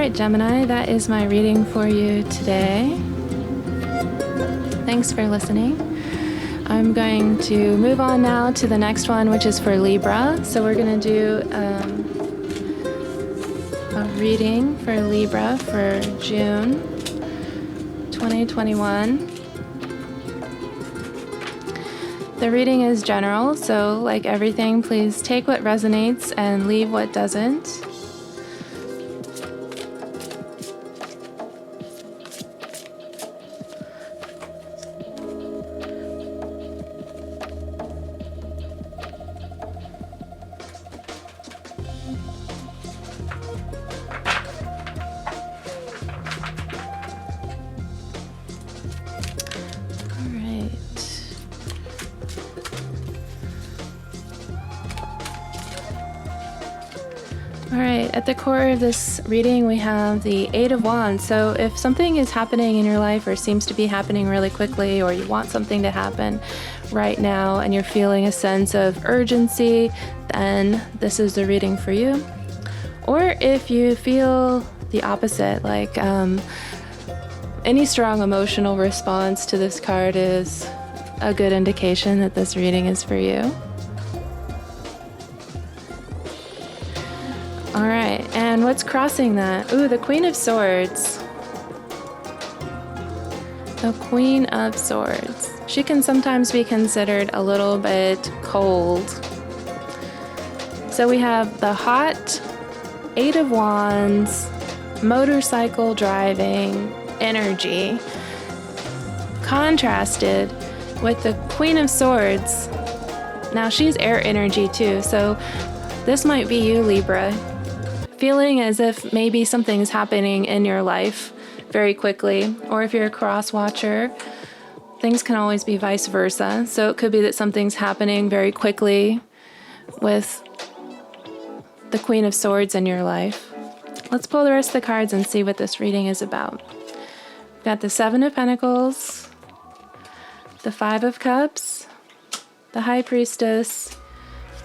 right, Gemini, that is my reading for you today. Thanks for listening. I'm going to move on now to the next one, which is for Libra. So we're going to do a reading for Libra for June 2021. The reading is general, so like everything, please take what resonates and leave what doesn't. All right, at the core of this reading, we have the Eight of Wands. So if something is happening in your life or seems to be happening really quickly, or you want something to happen right now and you're feeling a sense of urgency, then this is the reading for you. Or if you feel the opposite, like any strong emotional response to this card is a good indication that this reading is for you. All right, and what's crossing that? Ooh, the Queen of Swords. The Queen of Swords. She can sometimes be considered a little bit cold. So we have the hot Eight of Wands, motorcycle driving energy, contrasted with the Queen of Swords. Now she's air energy too, so this might be you, Libra. Feeling as if maybe something's happening in your life very quickly, or if you're a cross watcher, things can always be vice versa. So it could be that something's happening very quickly with the Queen of Swords in your life. Let's pull the rest of the cards and see what this reading is about. We've got the Seven of Pentacles, the Five of Cups, the High Priestess,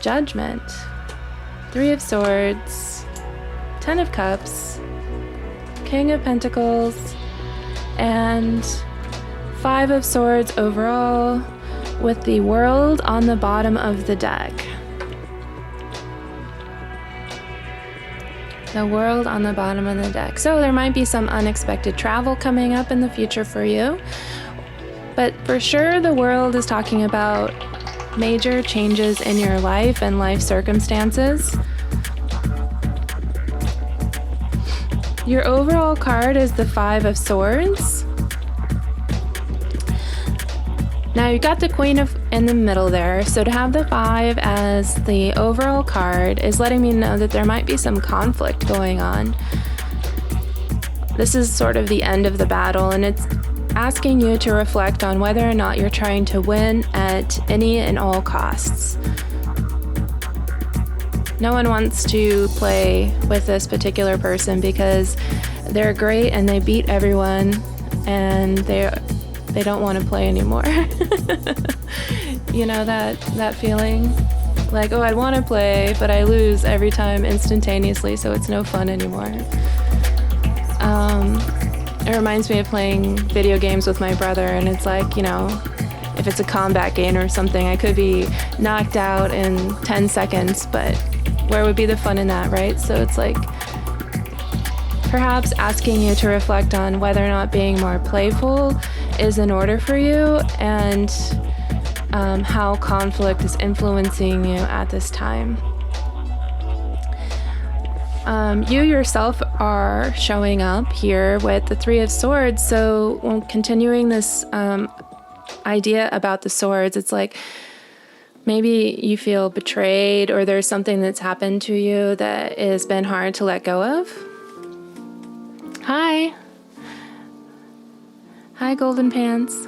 Judgment, Three of Swords, Ten of Cups, King of Pentacles, and Five of Swords overall, with the World on the bottom of the deck. The World on the bottom of the deck. So there might be some unexpected travel coming up in the future for you. But for sure, the World is talking about major changes in your life and life circumstances. Your overall card is the Five of Swords. Now you got the Queen in the middle there, so to have the Five as the overall card is letting me know that there might be some conflict going on. This is sort of the end of the battle, and it's asking you to reflect on whether or not you're trying to win at any and all costs. No one wants to play with this particular person because they're great and they beat everyone and they don't want to play anymore. You know that feeling? Like, oh, I want to play, but I lose every time instantaneously, so it's no fun anymore. It reminds me of playing video games with my brother, and it's like, you know, if it's a combat game or something, I could be knocked out in 10 seconds, but where would be the fun in that, right? So it's like perhaps asking you to reflect on whether or not being more playful is in order for you, and how conflict is influencing you at this time. You yourself are showing up here with the Three of Swords, so continuing this idea about the swords, it's like maybe you feel betrayed, or there's something that's happened to you that has been hard to let go of. Hi, Golden Pants.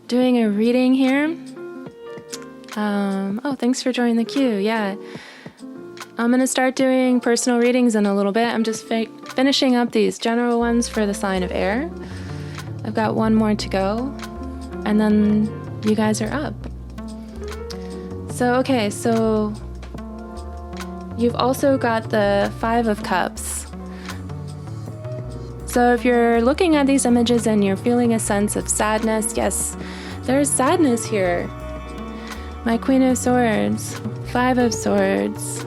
Doing a reading here. Oh, thanks for joining the queue. Yeah. I'm going to start doing personal readings in a little bit. I'm just finishing up these general ones for the sign of air. I've got one more to go, and then you guys are up. So you've also got the Five of Cups. So if you're looking at these images and you're feeling a sense of sadness, yes, there's sadness here. My Queen of Swords, 5 of Swords,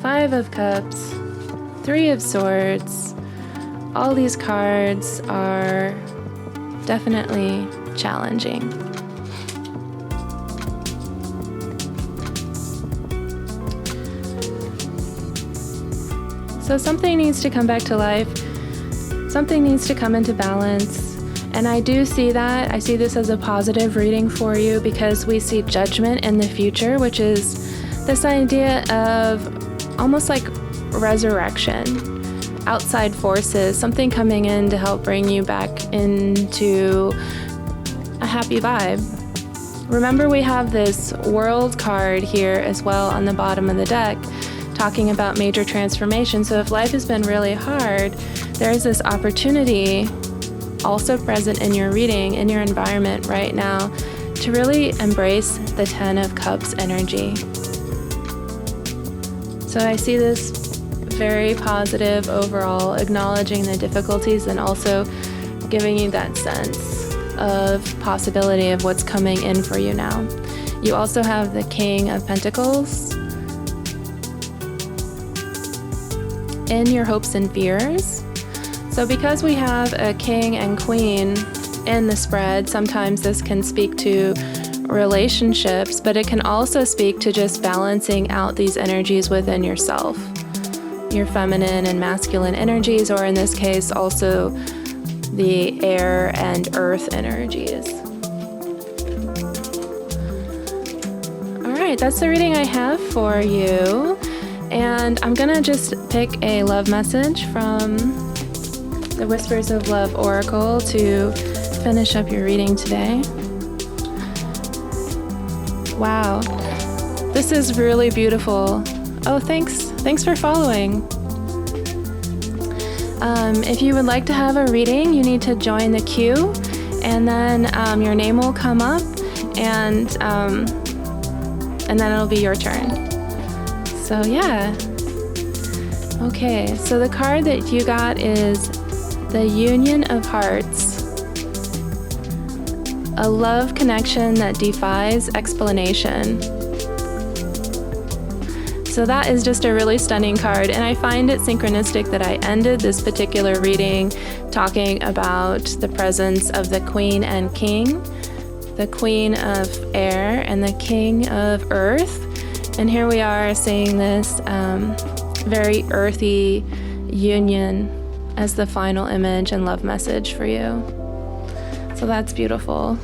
5 of Cups, 3 of Swords. All these cards are definitely challenging. So something needs to come back to life. Something needs to come into balance. And I do see that. I see this as a positive reading for you because we see judgment in the future, which is this idea of almost like resurrection, outside forces, something coming in to help bring you back into a happy vibe. Remember, we have this World card here as well on the bottom of the deck, talking about major transformation. So if life has been really hard, there's this opportunity also present in your reading, in your environment right now, to really embrace the 10 of Cups energy. So I see this very positive overall, acknowledging the difficulties and also giving you that sense of possibility of what's coming in for you now. You also have the King of Pentacles in your hopes and fears. So because we have a king and queen in the spread, sometimes this can speak to relationships, but it can also speak to just balancing out these energies within yourself, your feminine and masculine energies, or in this case, also the air and earth energies. All right, that's the reading I have for you. And I'm gonna just pick a love message from the Whispers of Love Oracle to finish up your reading today. Wow, this is really beautiful. Oh, thanks for following. If you would like to have a reading, you need to join the queue, and then your name will come up, and then it'll be your turn. So yeah. Okay, so the card that you got is the Union of Hearts. A love connection that defies explanation. So that is just a really stunning card, and I find it synchronistic that I ended this particular reading talking about the presence of the Queen and King, the Queen of Air and the King of Earth. And here we are seeing this very earthy union as the final image and love message for you. So that's beautiful.